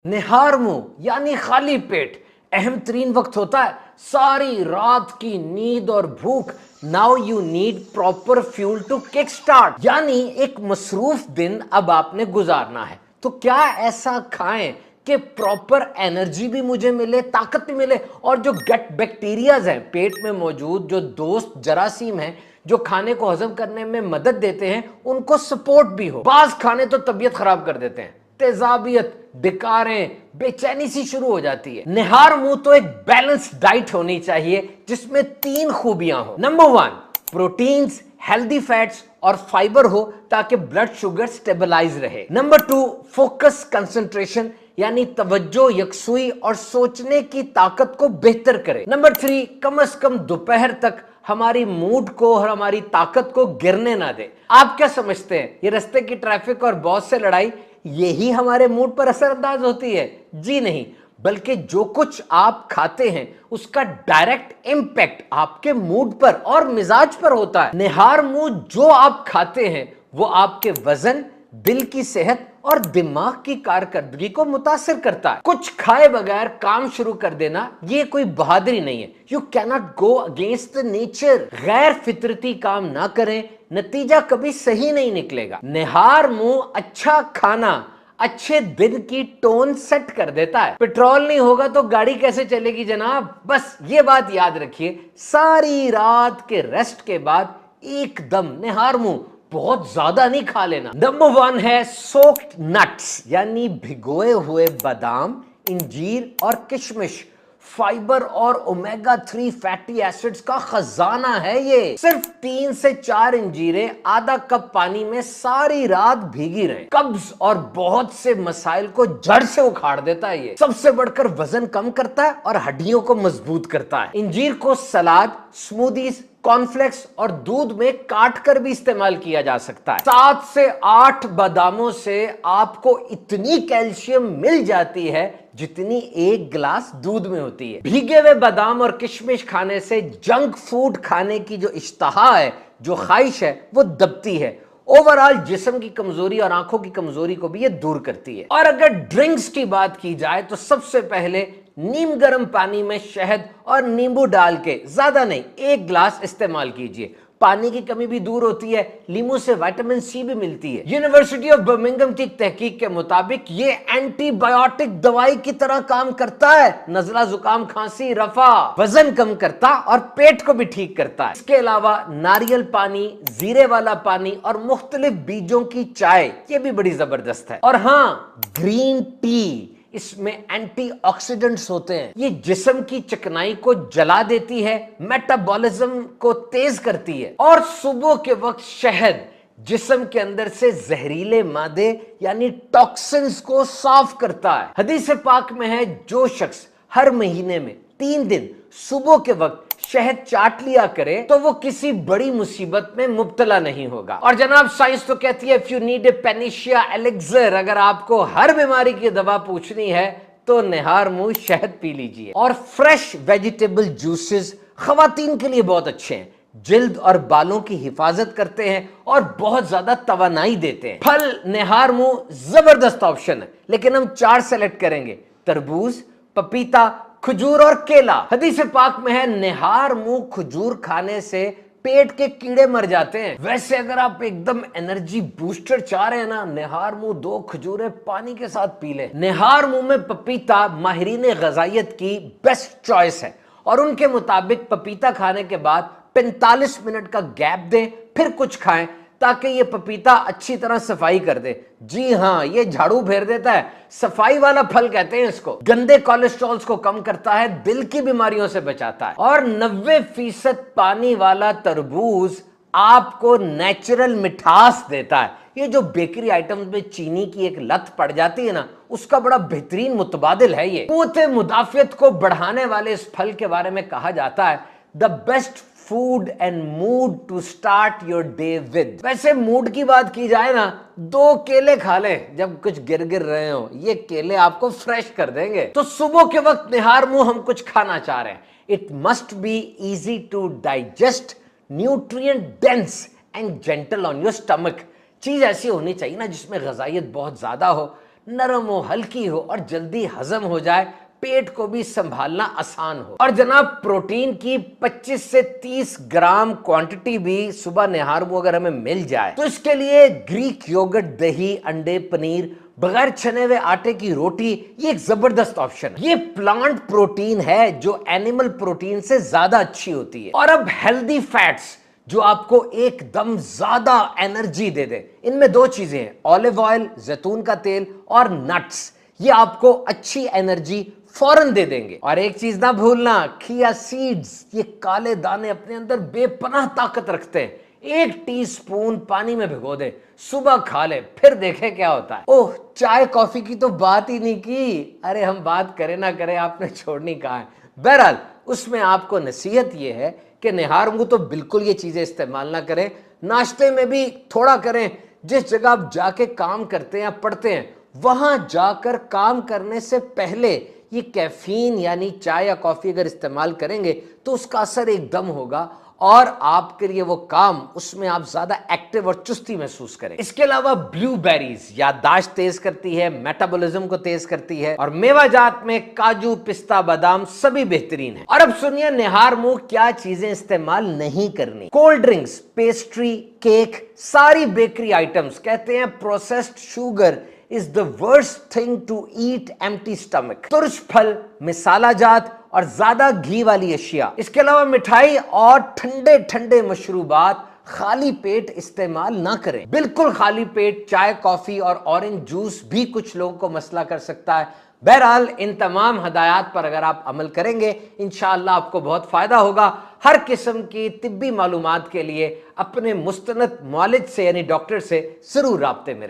निहार मुंह यानी खाली पेट अहम तरीन वक्त होता है, सारी रात की नींद और भूख। Now you need proper fuel to kick start, यानी एक मसरूफ दिन अब आपने गुजारना है। तो क्या ऐसा खाएं कि प्रॉपर एनर्जी भी मुझे मिले, ताकत भी मिले, और जो गट बैक्टीरियाज हैं पेट में मौजूद, जो दोस्त जरासीम हैं जो खाने को हजम करने में मदद देते हैं, उनको सपोर्ट भी हो। बाज खाने तो तबीयत खराब कर देते हैं, तेजाबियत, डिकारें, बेचैनी सी शुरू हो जाती है। निहार मुंह तो एक बैलेंस डाइट होनी चाहिए जिसमें 3 खूबियां हो। नंबर 1, प्रोटीन्स, हेल्दी फैट्स और फाइबर हो ताकि ब्लड शुगर स्टेबलाइज रहे। नंबर 2, फोकस, कंसंट्रेशन यानी तवज्जो, यकसुई और सोचने की ताकत को बेहतर करे। नंबर 3, कम से कम दोपहर तक हमारी मूड को और हमारी ताकत को गिरने ना दे। आप क्या समझते हैं ये रास्ते की ट्रैफिक और बॉस से लड़ाई यही हमारे मूड पर असरअंदाज होती है? जी नहीं, बल्कि जो कुछ आप खाते हैं उसका डायरेक्ट इंपैक्ट आपके मूड पर और मिजाज पर होता है। निहार मुंह जो आप खाते हैं वो आपके वजन, दिल की सेहत और दिमाग की कारकर्दगी को मुतासिर करता है। कुछ खाए बगैर काम शुरू कर देना ये कोई बहादुरी नहीं है। You cannot go against the nature. गैर फितरती काम ना करें, नतीजा कभी सही नहीं निकलेगा। निहार मुंह अच्छा खाना अच्छे दिन की टोन सेट कर देता है। पेट्रोल नहीं होगा तो गाड़ी कैसे चलेगी जनाब? बस ये बात याद रखिए, सारी रात के रेस्ट के बाद एकदम निहार मुंह बहुत ज्यादा नहीं खा लेना। नंबर 1 है सोक्ड नट्स यानी भिगोए हुए बादाम, इंजीर और किशमिश। फाइबर और ओमेगा 3 फैटी एसिड्स का खजाना है ये। सिर्फ 3 से 4 इंजीरें आधा कप पानी में सारी रात भीगी रहे, कब्ज और बहुत से मसाइल को जड़ से उखाड़ देता है ये। सबसे बढ़कर वजन कम करता है और हड्डियों को मजबूत करता है। इंजीर को सलाद, स्मूदीज, कॉर्नफ्लेक्स और दूध में काट कर भी इस्तेमाल किया जा सकता है। 7 से 8 बादामों से आपको इतनी कैल्शियम मिल जाती है जितनी 1 गिलास दूध में होती है। भीगे हुए बादाम और किशमिश खाने से जंक फूड खाने की जो इश्तहा है, जो ख्वाहिश है, वो दबती है। ओवरऑल जिस्म की कमजोरी और आंखों की कमजोरी को भी ये दूर करती है। और अगर ड्रिंक्स की बात की जाए तो सबसे पहले नीम गर्म पानी में शहद और नींबू डाल के, ज्यादा नहीं, 1 गिलास इस्तेमाल कीजिए। पानी की कमी भी दूर होती है, नींबू से विटामिन सी भी मिलती है। यूनिवर्सिटी ऑफ बर्मिंघम की तहकीक के मुताबिक ये एंटीबायोटिक दवाई की तरह काम करता है। नजला, जुकाम, खांसी, रफा, वजन कम करता और पेट को भी ठीक करता है। इसके अलावा नारियल पानी, जीरे वाला पानी और मुख्तलिफ बीजों की चाय, ये भी बड़ी जबरदस्त है। और हाँ, ग्रीन टी, इसमें एंटीऑक्सीडेंट्स होते हैं, ये जिस्म की चिकनाई को जला देती है, मेटाबॉलिज्म को तेज करती है। और सुबह के वक्त शहद जिस्म के अंदर से जहरीले मादे यानी टॉक्सिन्स को साफ करता है। हदीस पाक में है, जो शख्स हर महीने में 3 दिन सुबह के वक्त शहद चाट लिया करे तो वो किसी बड़ी मुसीबत में मुब्तला नहीं होगा। और जनाब साइंस तो कहती है, if you need a panacea elixir, अगर आपको हर बीमारी की दवा पूछनी है तो निहार मुंह शहद पी लीजिए। और फ्रेश वेजिटेबल जूसेस खवातीन के लिए बहुत अच्छे हैं, जिल्द और बालों की हिफाजत करते हैं और बहुत ज्यादा तवानाई देते हैं। फल निहार मुंह जबरदस्त ऑप्शन है, लेकिन हम 4 सेलेक्ट करेंगे, तरबूज, पपीता, खजूर और केला। हदीस पाक में है, निहार मुंह खजूर खाने से पेट के कीड़े मर जाते हैं। वैसे अगर आप एकदम एनर्जी बूस्टर चाह रहे हैं ना, निहार मुंह 2 खजूरें पानी के साथ पी ले। निहार मुंह में पपीता माहिरीन गजाइयत की बेस्ट चॉइस है और उनके मुताबिक पपीता खाने के बाद 45 मिनट का गैप दें, फिर कुछ खाएं ताकि ये पपीता अच्छी तरह सफाई कर दे। जी हां, ये झाड़ू फेर देता है, सफाई वाला फल कहते हैं इसको। गंदे कोलेस्ट्रॉल्स को कम करता है, दिल की बीमारियों से बचाता है। और 90% पानी वाला तरबूज आपको नेचुरल मिठास देता है। ये जो बेकरी आइटम्स में चीनी की एक लत पड़ जाती है ना, उसका बड़ा बेहतरीन मुतबादिल है ये। कुव्वत मुदाफियत को बढ़ाने वाले इस फल के बारे में कहा जाता है, the best food and mood to start your day with. वैसे मूड की बात की जाए ना, 2 केले खा ले जब कुछ गिर गिर रहे हो, ये केले आपको फ्रेश कर देंगे। तो सुबह के वक्त निहार मुंह हम कुछ खाना चाह रहे हैं, it must be easy to digest, nutrient dense and gentle on your stomach. चीज ऐसी होनी चाहिए ना जिसमें गजाइयत बहुत ज्यादा हो, नरम हो, हल्की हो और जल्दी हजम हो जाए, पेट को भी संभालना आसान हो। और जनाब प्रोटीन की 25 से 30 ग्राम क्वांटिटी भी सुबह निहार मुंह अगर हमें मिल जाए तो इसके लिए ग्रीक योगर्ट, दही, अंडे, पनीर, बगैर छने हुए आटे की रोटी ये एक जबरदस्त ऑप्शन है। ये प्लांट प्रोटीन है जो एनिमल प्रोटीन से ज्यादा अच्छी होती है। और अब हेल्दी फैट्स जो आपको एकदम ज्यादा एनर्जी दे दे, इनमें दो चीजें हैं, ऑलिव ऑयल, जैतून का तेल और नट्स। ये आपको अच्छी एनर्जी फौरन दे देंगे। और एक चीज ना भूलना, खिया सीड्स, ये काले दाने अपने अंदर बेपनाह ताकत रखते हैं। 1 टीस्पून पानी में भिगो दे, सुबह खा ले, फिर देखे क्या होता है। ओह, चाय कॉफी की तो बात ही नहीं की। अरे हम बात करें ना करें, आपने छोड़नी कहा है। बहरहाल उसमें आपको नसीहत ये है कि निहार मुंह तो बिल्कुल ये चीजें इस्तेमाल ना करें, नाश्ते में भी थोड़ा करें। जिस जगह आप जाके काम करते हैं या पढ़ते हैं वहां जाकर काम करने से पहले ये कैफीन यानी चाय या कॉफी अगर इस्तेमाल करेंगे तो उसका असर एकदम होगा और आपके लिए वो काम, उसमें आप ज्यादा एक्टिव और चुस्ती महसूस करें। इसके अलावा ब्लूबेरीज याददाश्त तेज करती है, मेटाबॉलिज्म को तेज करती है और मेवा जात में काजू, पिस्ता, बादाम सभी बेहतरीन है। और अब सुनिए निहार मुंह क्या चीजें इस्तेमाल नहीं करनी। कोल्ड ड्रिंक्स, पेस्ट्री, केक, सारी बेकरी आइटम्स, कहते हैं processed sugar is the worst thing to eat empty stomach। तुर्श फल, मिसाला जात और ज्यादा घी वाली अशिया, इसके अलावा मिठाई और ठंडे ठंडे मशरूबात खाली पेट इस्तेमाल ना करें। बिल्कुल खाली पेट चाय, कॉफी और ऑरेंज जूस भी कुछ लोगों को मसला कर सकता है। बहरहाल इन तमाम हदायत पर अगर आप अमल करेंगे इंशाअल्लाह आपको बहुत फायदा होगा। हर किस्म की तिब्बी मालूमात के लिए अपने मुस्तनद मुआलिज से यानी डॉक्टर से जरूर राब्ते में रहें।